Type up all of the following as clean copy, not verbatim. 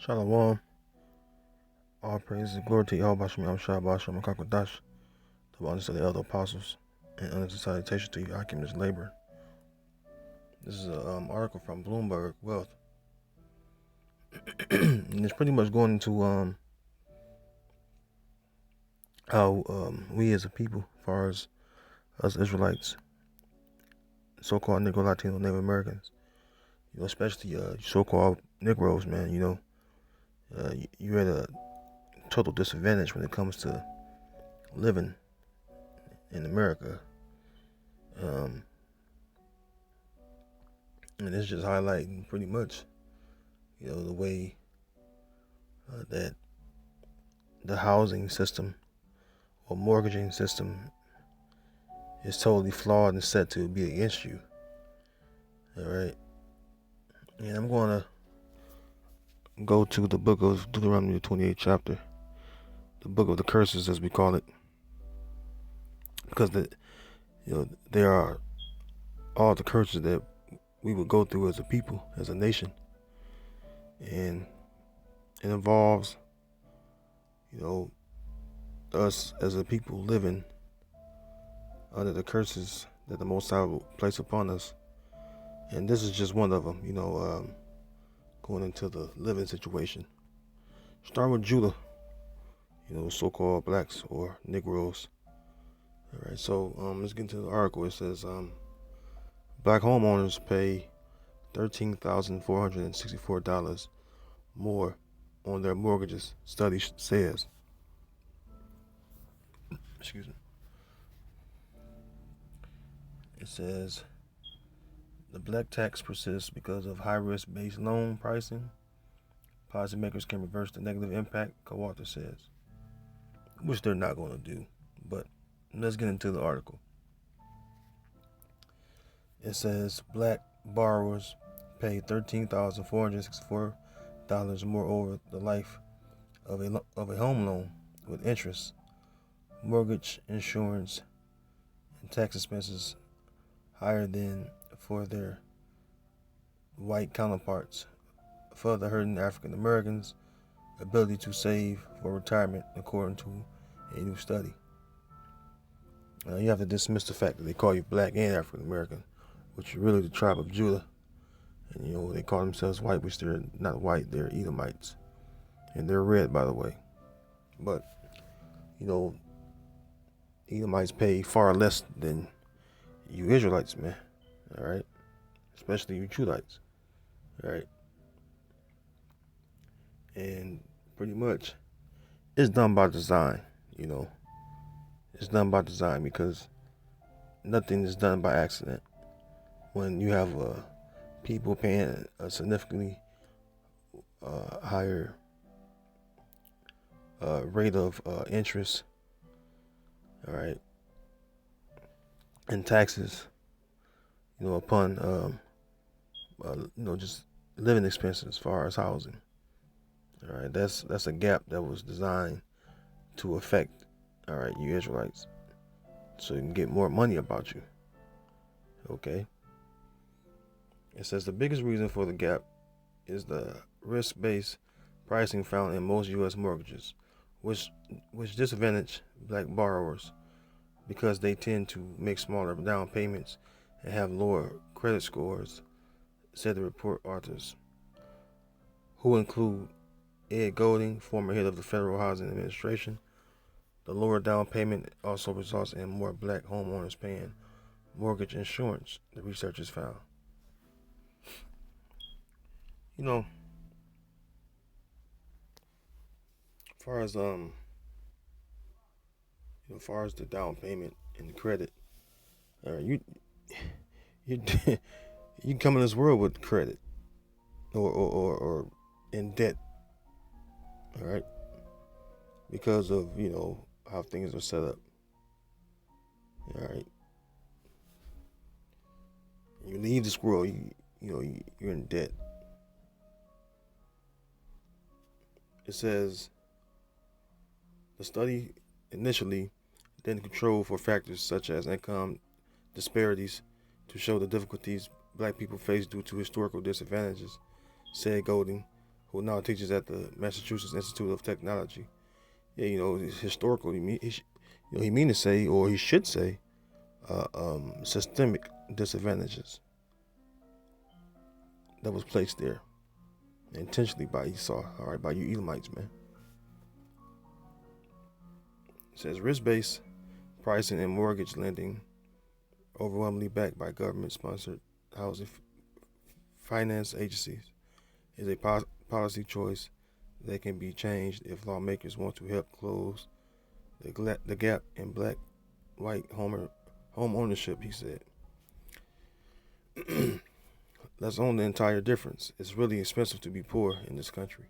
Shalom. All praise and glory to Yahweh Shem Shah Bashem Makakodash, the abundance of the elder apostles, and honors and salutation to you, Akim, this labor. This is an article from Bloomberg Wealth. And it's pretty much going into how we as a people, as far as us Israelites, so-called Negro, Latino, Native Americans, especially so-called Negroes, man, you're at a total disadvantage when it comes to living in America. And it's just highlighting pretty much, the way that the housing system or mortgaging system is totally flawed and set to be against you. All right. And I'm going to go to the book of Deuteronomy, the 28th chapter, the book of the curses, as we call it, because there are all the curses that we would go through as a people, as a nation, and it involves, us as a people living under the curses that the Most High will place upon us. And this is just one of them, going into the living situation. Start with Judah, so-called blacks or Negroes. All right, so let's get into the article. It says black homeowners pay $13,464 more on their mortgages, study says. Excuse me. It says the black tax persists because of high-risk based loan pricing. Policymakers can reverse the negative impact, co-author says, which they're not going to do. But let's get into the article. It says black borrowers pay $13,464 more over the life of a home loan, with interest, mortgage, insurance, and tax expenses higher than for their white counterparts, further hurting African Americans' ability to save for retirement, according to a new study. You have to dismiss the fact that they call you black and African American, which are really the tribe of Judah. And they call themselves white, which they're not white, they're Edomites. And they're red, by the way. But, Edomites pay far less than you Israelites, man. All right? Especially you Judites. All right? And pretty much, it's done by design, It's done by design because nothing is done by accident. When you have people paying a significantly higher rate of interest, all right, and taxes, upon just living expenses as far as housing. All right, that's a gap that was designed to affect, all right, you Israelites, so you can get more money about you. Okay. It says the biggest reason for the gap is the risk-based pricing found in most U.S. mortgages, which disadvantage black borrowers because they tend to make smaller down payments and have lower credit scores, said the report authors, who include Ed Golding, former head of the Federal Housing Administration. The lower down payment also results in more black homeowners paying mortgage insurance, the researchers found. As far as far as the down payment and the credit, you you you come in this world with credit or in debt, all right, because of how things are set up. All right, you leave this world, you're in debt. It says the study initially didn't control for factors such as income disparities to show the difficulties black people face due to historical disadvantages, said Golding, who now teaches at the Massachusetts Institute of Technology. Yeah, it's historical. He mean to say, or he should say, systemic disadvantages that was placed there intentionally by Esau. All right, by you Edomites, man. It says risk-based pricing and mortgage lending, overwhelmingly backed by government-sponsored housing finance agencies, is a policy choice that can be changed if lawmakers want to help close the gap in black-white home ownership, he said. Let's own the entire difference. It's really expensive to be poor in this country,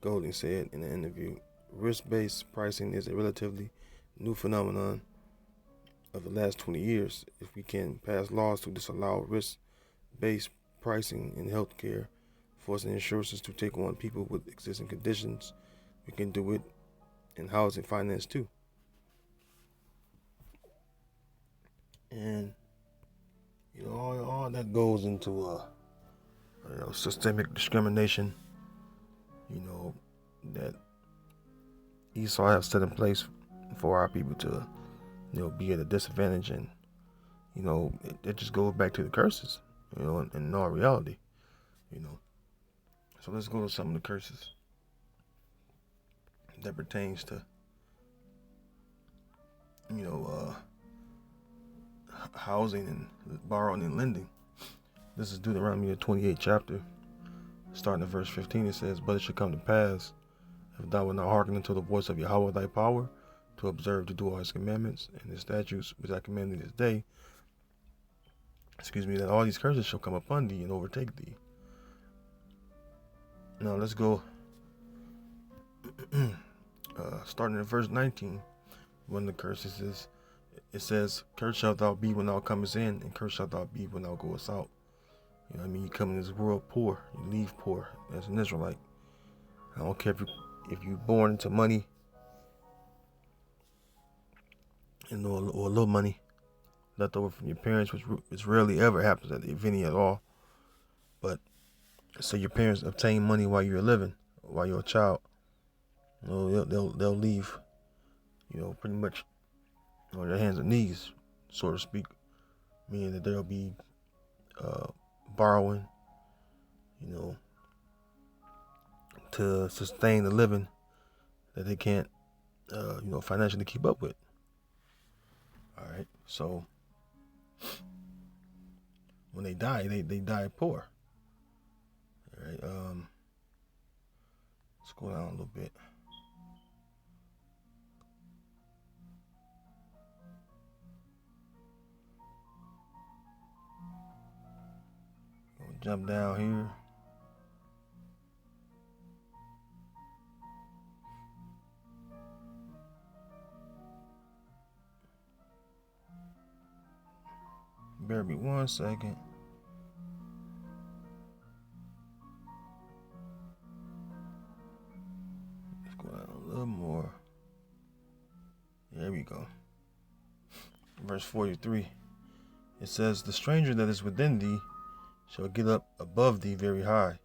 Golding said in an interview. Risk-based pricing is a relatively new phenomenon of the last 20 years. If we can pass laws to disallow risk-based pricing in healthcare, forcing insurances to take on people with existing conditions, we can do it in housing finance too. And all that goes into systemic discrimination, that Esau has set in place for our people to, be at a disadvantage. And, it just goes back to the curses, in all reality, So let's go to some of the curses that pertains to, housing and borrowing and lending. This is Deuteronomy the 28th chapter, starting at verse 15. It says, "But it shall come to pass, if thou wilt not hearken unto the voice of Yahweh thy power, to observe to do all his commandments and his statutes which I command thee this day, that all these curses shall come upon thee and overtake thee." Now let's go, starting at verse 19. One of the curses is, it says, "Cursed shalt thou be when thou comest in, and cursed shalt thou be when thou goest out." You come in this world poor, you leave poor as an Israelite. I don't care if you're born into money, or a little money left over from your parents, which rarely ever happens, if any at all. But so your parents obtain money while you're living, while you're a child. They'll leave, pretty much on their hands and knees, so to speak, meaning that they'll be borrowing, to sustain the living that they can't, financially keep up with. All right, so when they die, they die poor. All right, let's go down a little bit. Jump down here. Bear me 1 second. Let's go down a little more. There we go. Verse 43. It says, "The stranger that is within thee shall get up above thee very high,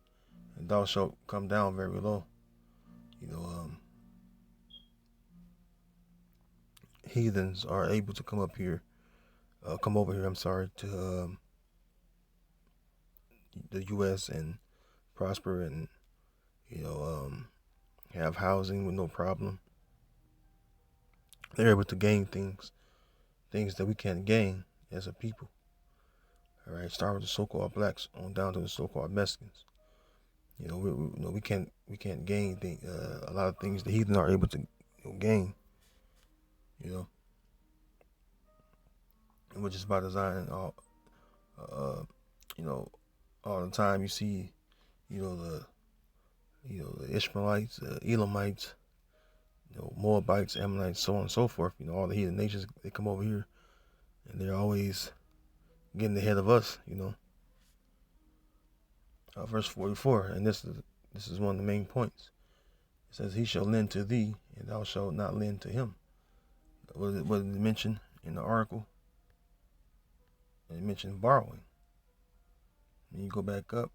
and thou shalt come down very low." Heathens are able to come over here, to the U.S. and prosper and, have housing with no problem. They're able to gain things that we can't gain as a people. All right, start with the so-called blacks on down to the so-called Mexicans. We can't gain a lot of things the heathen are able to gain. Which is by design. All the time you see, the Ishmaelites, Elamites, Moabites, Ammonites, so on and so forth. All the heathen nations, they come over here, and they're always getting ahead of us. Verse 44, and this is one of the main points. It says, "He shall lend to thee, and thou shalt not lend to him." What did it mention in the article? It mentioned borrowing. And you go back up.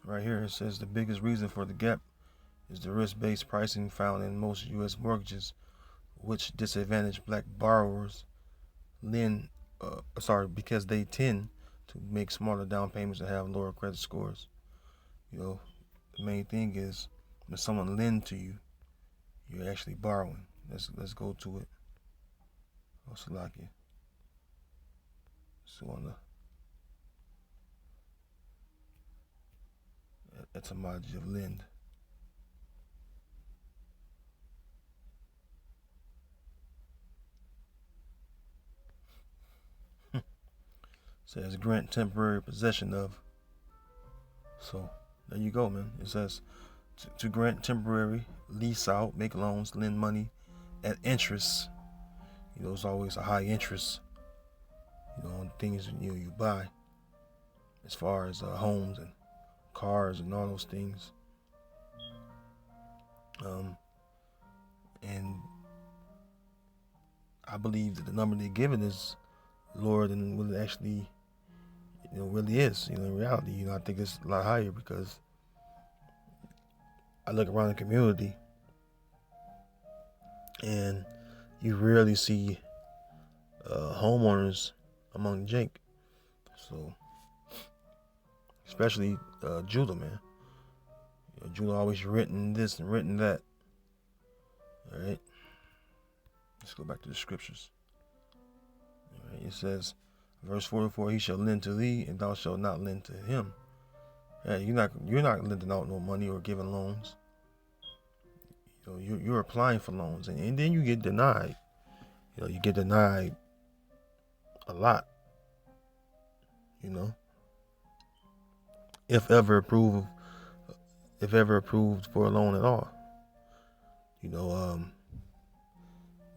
Right here it says the biggest reason for the gap is the risk-based pricing found in most U.S. mortgages, which disadvantage black borrowers lend, because they tend to make smaller down payments and have lower credit scores. You know, the main thing is when someone lends to you, you're actually borrowing. Let's go to it. Oh, Salakia. So on the etymology of lend. Says grant temporary possession of. So there you go, man. It says to grant temporary, lease out, make loans, lend money at interest. You know, it's always a high interest, you know, on things you buy, as far as homes and cars and all those things. And I believe that the number they're giving is lower than what it actually, really is. In reality, I think it's a lot higher because I look around the community and you rarely see homeowners among Jake. So, especially Judah, man. Judah always renting this and renting that. All right. Let's go back to the scriptures. All right. It says, verse 44: He shall lend to thee, and thou shalt not lend to him. Hey, you're not lending out no money or giving loans. You're applying for loans, and then you get denied. You get denied a lot. If ever approved for a loan at all.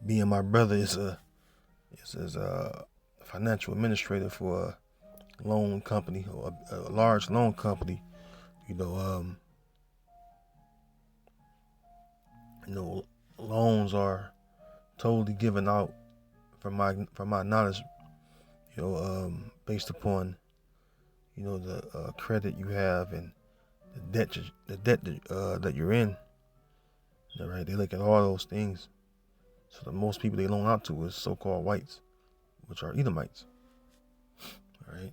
Me and my brother is a financial administrator for a loan company, or a large loan company. Loans are totally given out from my knowledge, based upon the credit you have and the debt that you're in. All right, they look at all those things. So the most people they loan out to is so-called whites, which are Edomites. All right.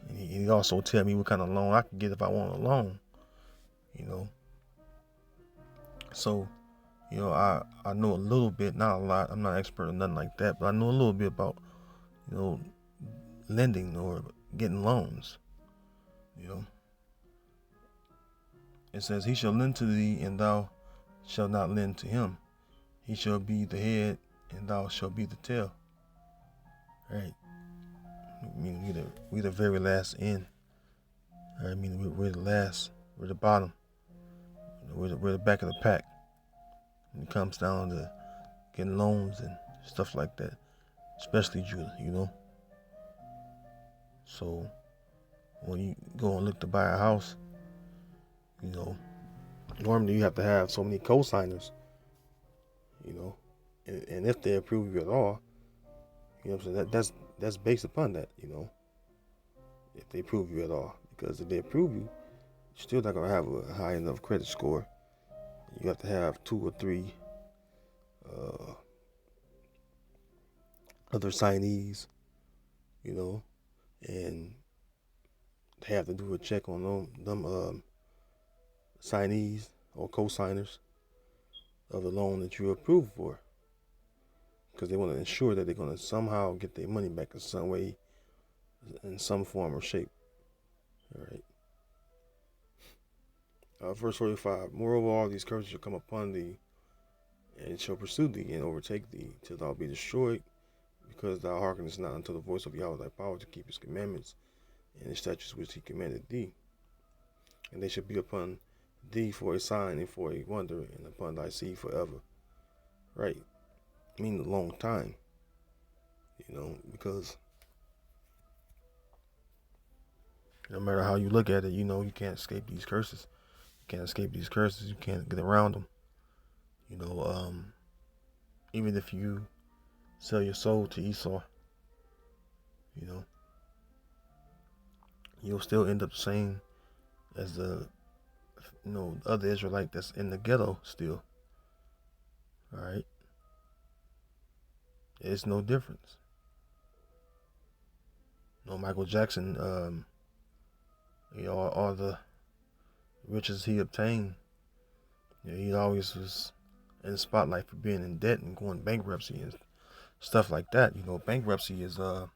And he also tell me what kind of loan I can get if I want a loan. So, I know a little bit, not a lot. I'm not an expert or nothing like that, but I know a little bit about, lending or getting loans. It says, he shall lend to thee, and thou shalt not lend to him. He shall be the head, and thou shalt be the tail. Right? I mean, we the very last end. I mean, we're the last. We're the bottom. We're the back of the pack when it comes down to getting loans and stuff like that, especially Judah. So when you go and look to buy a house, normally you have to have so many co-signers, and if they approve you at all, what I'm saying, that's based upon that, if they approve you at all. Because if they approve you, you're still not gonna have a high enough credit score. You have to have 2 or 3 other signees, and they have to do a check on them signees or co-signers of the loan that you approved for, because they want to ensure that they're going to somehow get their money back in some way, in some form or shape. All right. Verse 45: Moreover, all these curses shall come upon thee, and shall pursue thee and overtake thee, till thou be destroyed, because thou hearkenest not unto the voice of Yahweh thy power to keep his commandments and his statutes which he commanded thee. And they shall be upon thee for a sign and for a wonder, and upon thy seed forever. Right? I mean, a long time. Because no matter how you look at it, you can't escape these curses. You can't escape these curses. You can't get around them. Even if you sell your soul to Esau, you'll still end up the same as the other Israelite that's in the ghetto still. All right, it's no difference. Michael Jackson, all the riches he obtained, he always was in the spotlight for being in debt and going bankruptcy and stuff like that. Bankruptcy is let's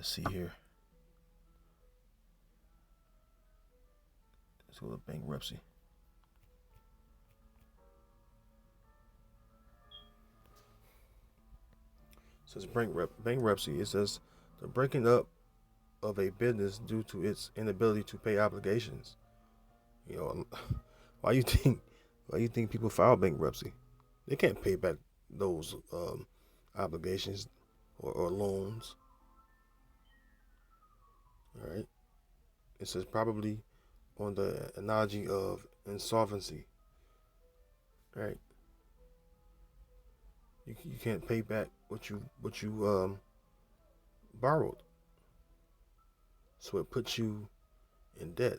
see here. Let's go to bankruptcy. It says bankruptcy. It says the breaking up of a business due to its inability to pay obligations. Why you think people file bankruptcy? They can't pay back those obligations or loans. All right. It says probably on the analogy of insolvency. Right. You can't pay back what you borrowed, so it puts you in debt.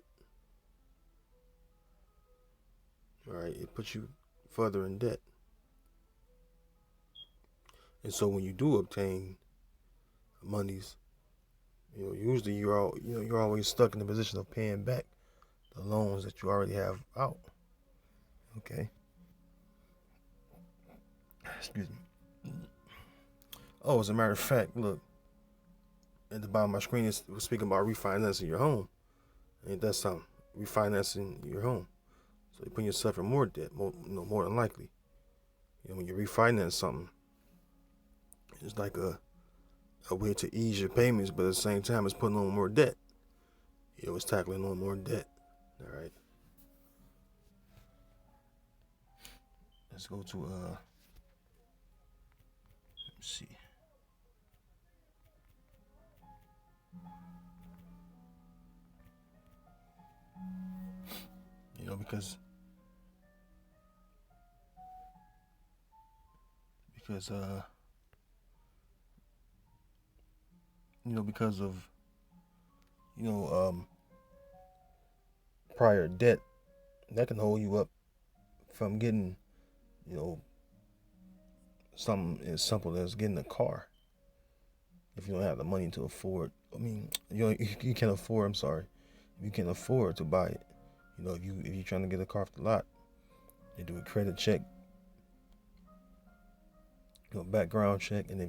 All right, it puts you further in debt, and so when you do obtain monies, usually you're always stuck in the position of paying back the loans that you already have out. Okay. Excuse me. Oh, as a matter of fact, look, at the bottom of my screen, we're speaking about refinancing your home. Ain't that something? Refinancing your home. So you're putting yourself in more debt, more than likely. When you refinance something, it's like a way to ease your payments, but at the same time, it's putting on more debt. It's tackling on more debt. All right. Let's go to let's see. Because because of prior debt, that can hold you up from getting something as simple as getting a car. If you don't have the money to afford, you can afford. I'm sorry, you can afford to buy it. If you're trying to get a car off the lot, they do a credit check, background check, and a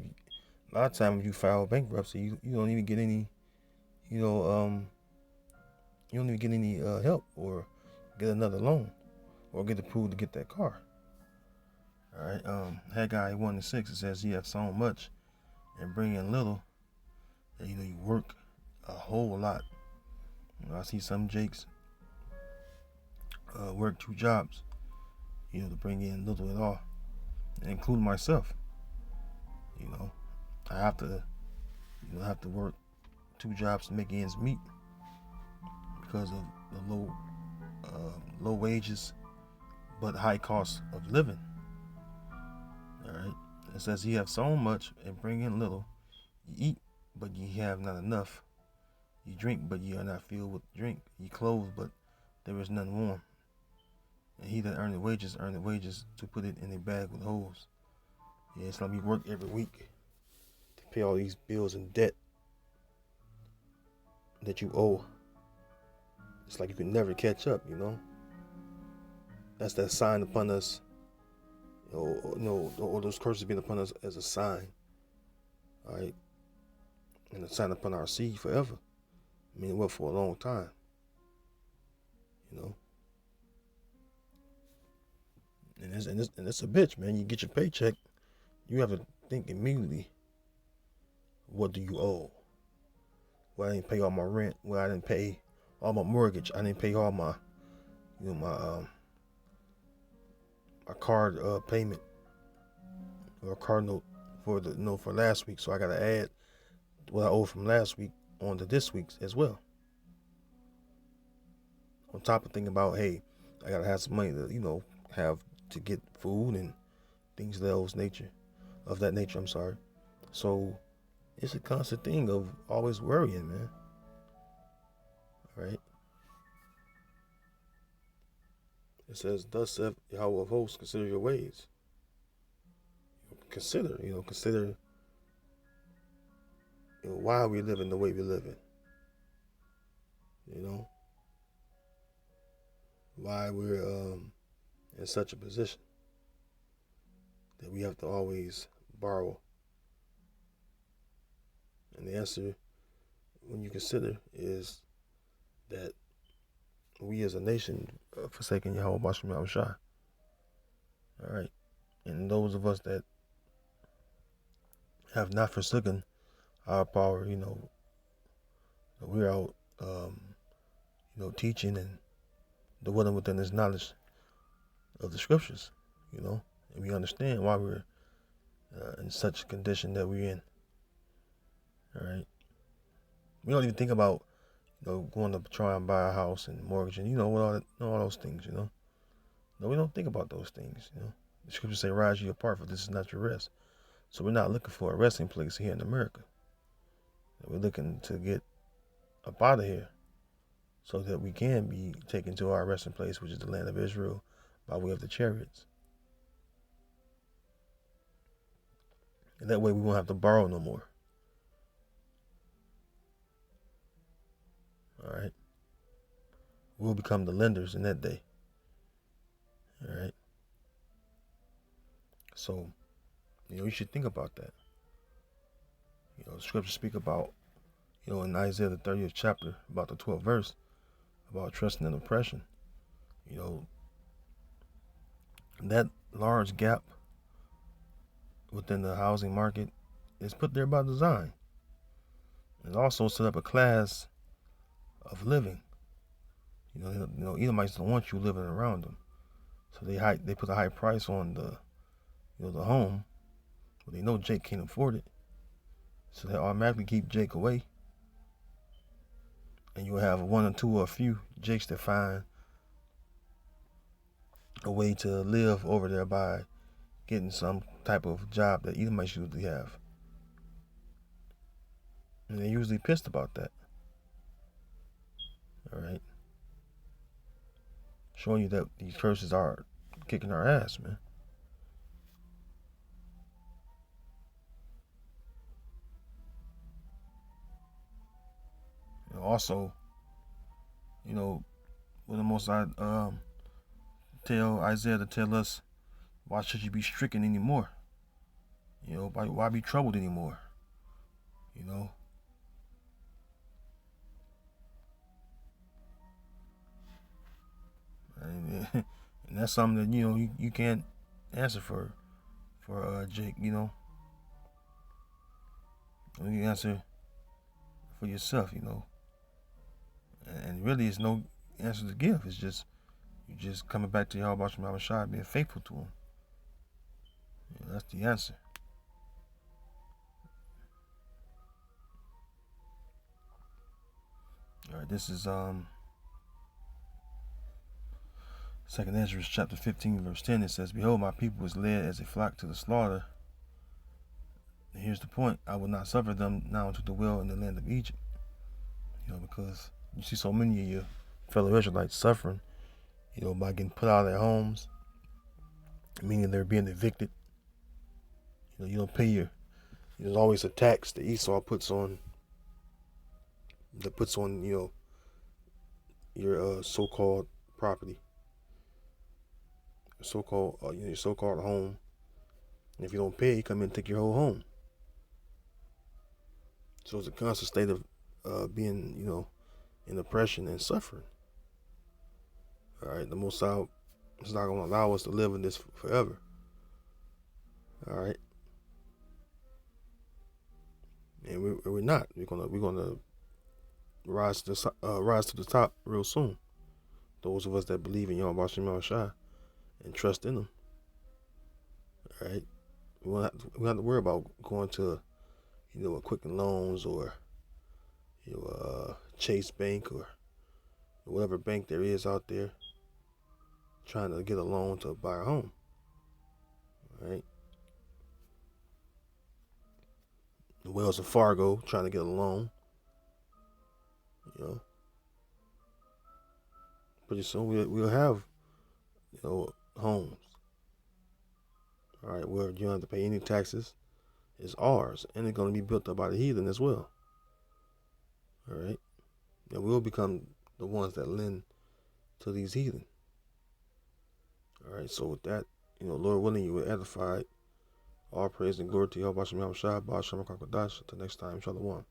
lot of times if you file bankruptcy, you don't even get any, you don't even get any help or get another loan or get approved to get that car. All right. Haggai 1:6, it says, "You have sown much and bring in little, and you work a whole lot." I see some Jakes work 2 jobs, to bring in little at all, including myself. I have to work 2 jobs to make ends meet because of the low wages but high cost of living. All right. It says, "You have sown much and bring in little. You eat, but ye have not enough. You drink, but ye are not filled with drink. Ye clothe, but there is none warm. And he that earneth wages to put it in a bag with holes." Yeah, it's like you work every week to pay all these bills and debt that you owe. It's like you can never catch up, That's that sign upon us, or those curses being upon us as a sign, all right? And a sign upon our seed forever. For a long time, And it's a bitch, man. You get your paycheck, you have to think immediately, what do you owe? Well, I didn't pay all my rent. Well, I didn't pay all my mortgage. I didn't pay all my, my card payment or card note for for last week. So I gotta add what I owe from last week on to this week's as well. On top of thinking about, hey, I gotta have some money to have to get food and things of that nature. I'm sorry. So it's a constant thing of always worrying, man. It says, "Thus saith Yahweh of hosts, consider your ways." Consider, why we living the way we living. You know, why we're in such a position that we have to always borrow. And the answer, when you consider, is that we as a nation forsaken Yahweh Bashem Yahushua. All right, and those of us that have not forsaken our power, we're out, teaching and dwelling within this knowledge of the scriptures, and we understand why we're in such a condition that we're in. All right, we don't even think about, going to try and buy a house and mortgaging, all those things, No, we don't think about those things, The scriptures say, "Rise ye apart, for this is not your rest." So we're not looking for a resting place here in America. We're looking to get up out of here so that we can be taken to our resting place, which is the land of Israel, by way of the chariots. And that way we won't have to borrow no more. All right. We'll become the lenders in that day. All right. So, you should think about that. Scriptures speak about, in Isaiah the 30th chapter, about the 12th verse, about trusting in oppression. That large gap within the housing market is put there by design. It also set up a class of living. Edomites don't want you living around them, so they put a high price on the home, but they know Jake can't afford it, so they automatically keep Jake away, and you'll have one or two or a few Jakes that find a way to live over there by getting some type of job that Edomites usually have, and they're usually pissed about that. All right, showing you that these curses are kicking our ass, man. Also, when the Most High tell Isaiah to tell us, why should you be stricken anymore? Why be troubled anymore? And that's something that you can't answer for Jake. You answer for yourself. And really, it's no answer to give. It's just you just coming back to Yahweh Bashem Shai, being faithful to him. That's the answer. All right, this is 2nd Ezra chapter 15 verse 10. It says, "Behold, my people is led as a flock to the slaughter. And here's the point: I will not suffer them now to dwell in the land of Egypt." Because you see so many of your fellow Israelites suffering, by getting put out of their homes, meaning they're being evicted. You don't pay there's always a tax that Esau puts on, your so-called property, your so-called home. And if you don't pay, you come in and take your whole home. So it's a constant state of being, in oppression and suffering. All right, the Most High is not going to allow us to live in this forever. All right, and we're not. We're gonna rise to the top real soon. Those of us that believe in Yahweh Bashem Yahushua and trust in Him. All right, we don't have to worry about going to, a Quicken Loans or Chase Bank or whatever bank there is out there, trying to get a loan to buy a home. All right. The Wells of Fargo trying to get a loan. Pretty soon we'll have homes. All right, where you don't have to pay any taxes. It's ours, and it's going to be built up by the heathen as well. All right, and we'll become the ones that lend to these heathen. All right, so with that, Lord willing, you were edified. All praise and glory to Yahweh Shem Shah, Ba Shem Kakadash. Until next time, Shalom.